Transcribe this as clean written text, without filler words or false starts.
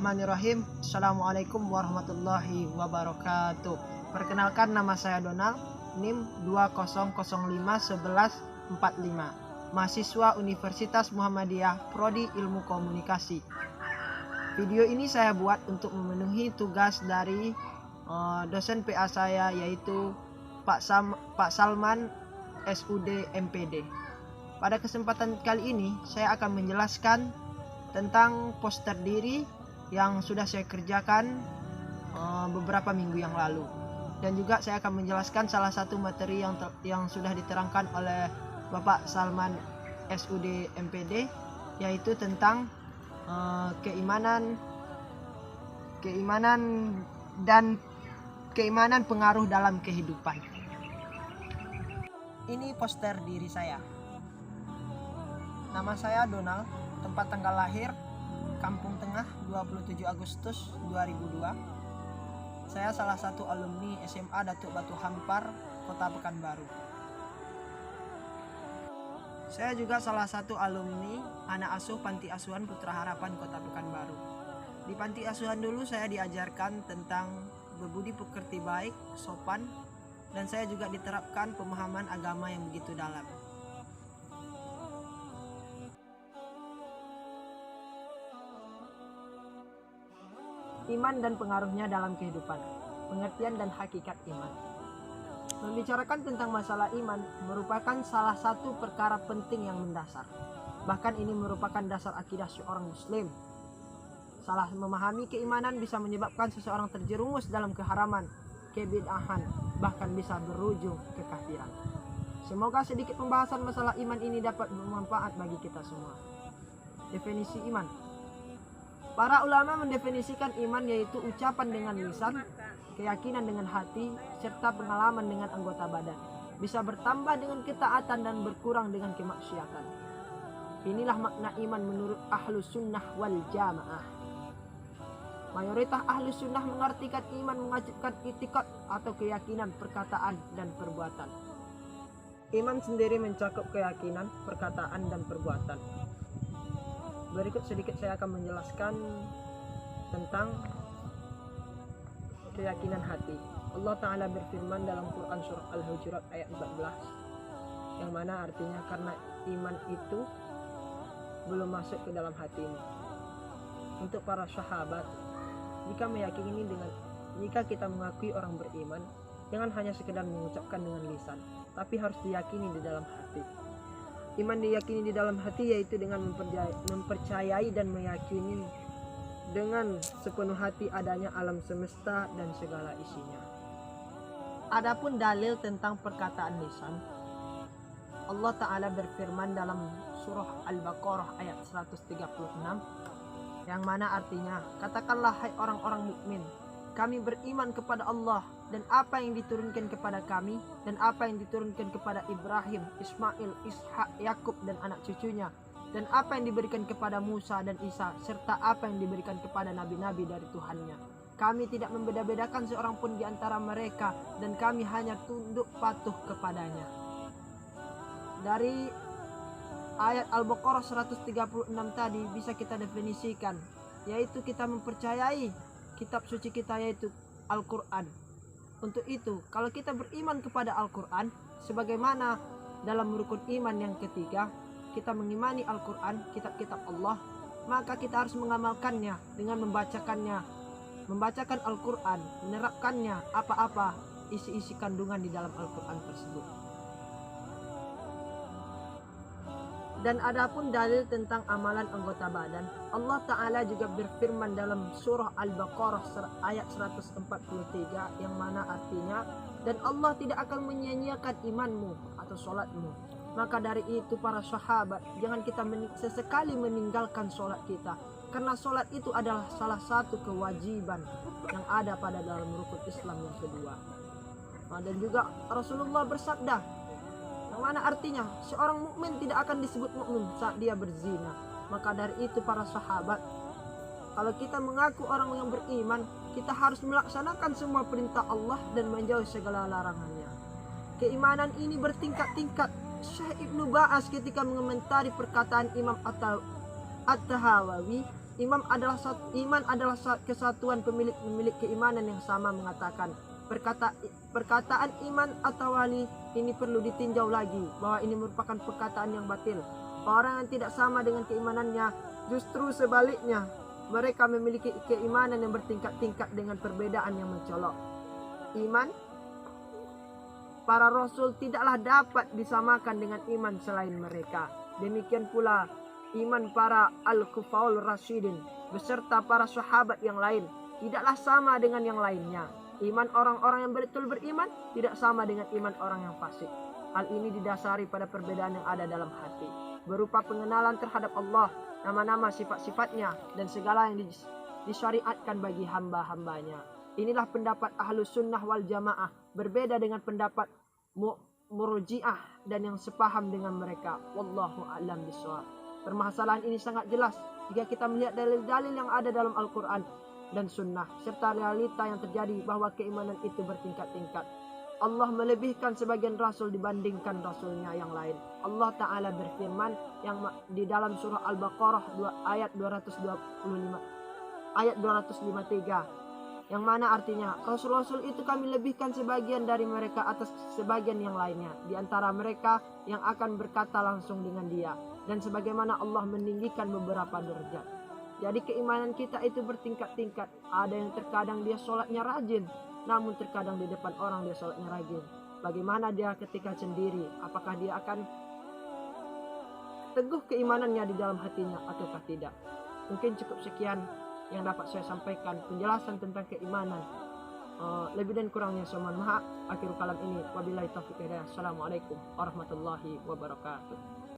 Bismillahirrahmanirrahim. Assalamualaikum warahmatullahi wabarakatuh. Perkenalkan, nama saya Donald, NIM 20051145, mahasiswa Universitas Muhammadiyah Prodi Ilmu Komunikasi. Video ini saya buat untuk memenuhi tugas dari dosen PA saya, yaitu Pak Salman SUD MPD. Pada kesempatan kali ini saya akan menjelaskan tentang poster diri yang sudah saya kerjakan beberapa minggu yang lalu, dan juga saya akan menjelaskan salah satu materi yang sudah diterangkan oleh Bapak Salman SUD MPD, yaitu tentang keimanan dan keimanan pengaruh dalam kehidupan. Ini poster diri saya. Nama saya Donald, tempat tanggal lahir Kampung Tengah 27 Agustus 2002. Saya salah satu alumni SMA Datuk Batu Hampar, Kota Pekanbaru. Saya juga salah satu alumni anak asuh Panti Asuhan Putra Harapan Kota Pekanbaru. Di panti asuhan dulu saya diajarkan tentang berbudi pekerti baik, sopan, dan saya juga diterapkan pemahaman agama yang begitu dalam. Iman dan pengaruhnya dalam kehidupan. Pengertian dan hakikat iman. Membicarakan tentang masalah iman merupakan salah satu perkara penting yang mendasar. Bahkan ini merupakan dasar akidah seorang muslim. Salah memahami keimanan bisa menyebabkan seseorang terjerumus dalam keharaman, kebid'ahan, bahkan bisa berujung kekafiran. Semoga sedikit pembahasan masalah iman ini dapat bermanfaat bagi kita semua. Definisi iman. Para ulama mendefinisikan iman yaitu ucapan dengan lisan, keyakinan dengan hati, serta pengalaman dengan anggota badan. Bisa bertambah dengan ketaatan dan berkurang dengan kemaksiatan. Inilah makna iman menurut Ahlus Sunnah wal Jamaah. Mayoritas Ahlus Sunnah mengartikan iman mengacungkan itikad atau keyakinan, perkataan, dan perbuatan. Iman sendiri mencakup keyakinan, perkataan, dan perbuatan. Berikut sedikit saya akan menjelaskan tentang keyakinan hati. Allah Ta'ala berfirman dalam Quran Surah Al-Hujurat ayat 14, yang mana artinya karena iman itu belum masuk ke dalam hatimu. Untuk para sahabat, jika kita mengakui orang beriman, jangan hanya sekedar mengucapkan dengan lisan, tapi harus diyakini di dalam hati. Iman diyakini di dalam hati yaitu dengan mempercayai dan meyakini dengan sepenuh hati adanya alam semesta dan segala isinya. Adapun dalil tentang perkataan lisan, Allah Ta'ala berfirman dalam surah Al-Baqarah ayat 136, yang mana artinya, katakanlah hai orang-orang mukmin, kami beriman kepada Allah dan apa yang diturunkan kepada kami dan apa yang diturunkan kepada Ibrahim, Ismail, Ishak, Yakub dan anak cucunya, dan apa yang diberikan kepada Musa dan Isa, serta apa yang diberikan kepada nabi-nabi dari Tuhannya. Kami tidak membeda-bedakan seorang pun di antara mereka dan kami hanya tunduk patuh kepadanya. Dari ayat Al-Baqarah 136 tadi bisa kita definisikan, yaitu kita mempercayai kitab suci kita yaitu Al-Quran. Untuk itu, kalau kita beriman kepada Al-Quran, sebagaimana dalam rukun iman yang ketiga, kita mengimani Al-Quran, kitab-kitab Allah, maka kita harus mengamalkannya dengan membacakan Al-Quran, menerapkannya apa-apa isi-isi kandungan di dalam Al-Quran tersebut. Dan adapun dalil tentang amalan anggota badan, Allah Ta'ala juga berfirman dalam surah Al-Baqarah ayat 143, yang mana artinya, dan Allah tidak akan menyia-nyiakan imanmu atau sholatmu. Maka dari itu para sahabat, jangan kita sesekali meninggalkan sholat kita, karena sholat itu adalah salah satu kewajiban yang ada pada dalam rukun Islam yang kedua. Dan juga Rasulullah bersabda, yang mana artinya seorang mukmin tidak akan disebut mukmin saat dia berzina. Maka dari itu para sahabat, kalau kita mengaku orang yang beriman, kita harus melaksanakan semua perintah Allah dan menjauhi segala larangannya. Keimanan ini bertingkat-tingkat. Syekh Ibnu Ba'as ketika mengomentari perkataan Imam At-Tahawi Iman adalah kesatuan pemilik keimanan yang sama mengatakan. Perkataan iman atau wali ini perlu ditinjau lagi bahwa ini merupakan perkataan yang batil. Orang yang tidak sama dengan keimanannya justru sebaliknya, mereka memiliki keimanan yang bertingkat-tingkat dengan perbedaan yang mencolok. Iman para rasul tidaklah dapat disamakan dengan iman selain mereka. Demikian pula iman para al-Khufaul Rasyidin beserta para sahabat yang lain tidaklah sama dengan yang lainnya. Iman orang-orang yang betul beriman tidak sama dengan iman orang yang fasik. Hal ini didasari pada perbedaan yang ada dalam hati, berupa pengenalan terhadap Allah, nama-nama sifat-sifatnya, dan segala yang disyariatkan bagi hamba-hambanya. Inilah pendapat Ahlus Sunnah wal Jamaah, berbeda dengan pendapat Murji'ah dan yang sepaham dengan mereka. Wallahu a'lam bishawab. Permasalahan ini sangat jelas jika kita melihat dalil-dalil yang ada dalam Al-Quran dan Sunnah, serta realita yang terjadi bahwa keimanan itu bertingkat-tingkat. Allah melebihkan sebagian rasul dibandingkan rasulnya yang lain. Allah Ta'ala berfirman yang di dalam surah Al-Baqarah ayat 253, yang mana artinya rasul-rasul itu kami lebihkan sebagian dari mereka atas sebagian yang lainnya, di antara mereka yang akan berkata langsung dengan dia, dan sebagaimana Allah meninggikan beberapa derajat. Jadi keimanan kita itu bertingkat-tingkat. Ada yang terkadang dia sholatnya rajin, namun terkadang di depan orang dia sholatnya rajin. Bagaimana dia ketika sendiri? Apakah dia akan teguh keimanannya di dalam hatinya ataukah tidak? Mungkin cukup sekian yang dapat saya sampaikan penjelasan tentang keimanan. Lebih dan kurangnya saya mohon maaf. Akhirul kalam ini wabillahi taufiq hidayah. Assalamualaikum warahmatullahi wabarakatuh.